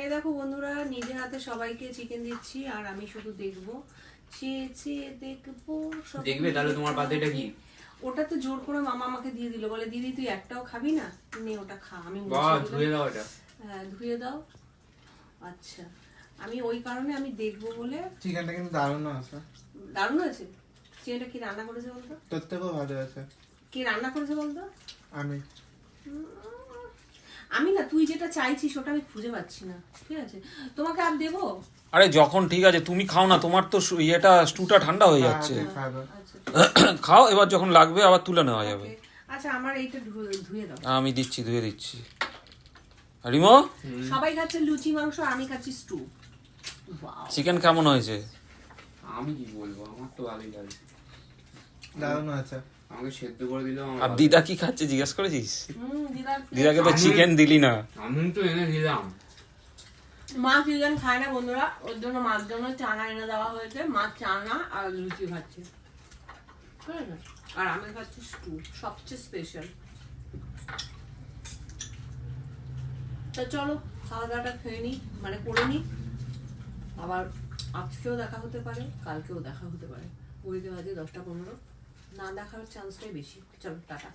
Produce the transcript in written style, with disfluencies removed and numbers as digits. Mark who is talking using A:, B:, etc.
A: এই দেখো বন্ধুরা, নিজে হাতে সবাইকে চিকেন দিচ্ছি আর আমি শুধু দেখবো, চেয়ে চেয়ে দেখবো।
B: দেখবে তাহলে তোমার বার্থডেটা কি?
A: ওটা তো জোর করে মামা আমাকে দিয়ে দিল, বলে দিদি তুই একটাও খাবি না, নে ওটা খা। আমি
B: ধুয়ে দাও এটা।
A: হ্যাঁ ধুয়ে দাও। আচ্ছা আমি ওই কারণে আমি দেখবো বলে।
C: চিকেনটা কিন্তু দারুণ আছে।
A: দারুণ আছে। চিকেনটা কি রান্না করেছে বলতো?
C: তোর থেকেও ভালো আছে।
A: কে রান্না করেছে বলতো?
C: আমি
A: আমি না, তুই যেটা চাইছিস ওটা আমি খুঁজে পাচ্ছি না। ঠিক আছে তোমাকে আর দেবো?
D: আরে যখন ঠিক আছে তুমি খাও না, তোমার তো ইয়েটা স্টুটা ঠান্ডা হয়ে যাচ্ছে।
A: আচ্ছা
D: খাও, এবার যখন লাগবে আবার তুলে নেওয়া যাবে।
A: আচ্ছা আমার এইটা ধুয়ে দাও।
D: আমি দিচ্ছি, ধুয়ে দিচ্ছি। রিমো,
A: সবাই খাচ্ছে লুচি মাংস, আমি খাচ্ছি স্টু।
D: চিকেন কেমন হয়েছে?
B: আমি কি বলবো, আমার তো ভালোই লাগে।
C: দারুণ আছে।
B: আমাকে সেদ্ধ করে দিলেও আমার
D: আর দিদা কি খাচ্ছে জিজ্ঞেস করেছিস?
A: দিদার
D: দিদাকে তো চিকেন দিলি না।
B: আমি তো এনে দিলাম।
A: মা চিকেন খায় না বন্ধুরা, ওর জন্য মার জন্য চানা এনে দেওয়া হয়েছে। মা চানা আর লুচি খাচ্ছে, ঠিক আছে? আর আমি খাচ্ছি স্টু, সবচেয়ে স্পেশাল। তো চলো খাওয়া দাওয়াটা খেয়ে নিই, মানে করে নিই। আবার আজকেও দেখা হতে পারে, কালকেও দেখা হতে পারে। ঘড়িতে বাজে 10টা 15, না দেখার চান্সটাই বেশি। চলো টাটা।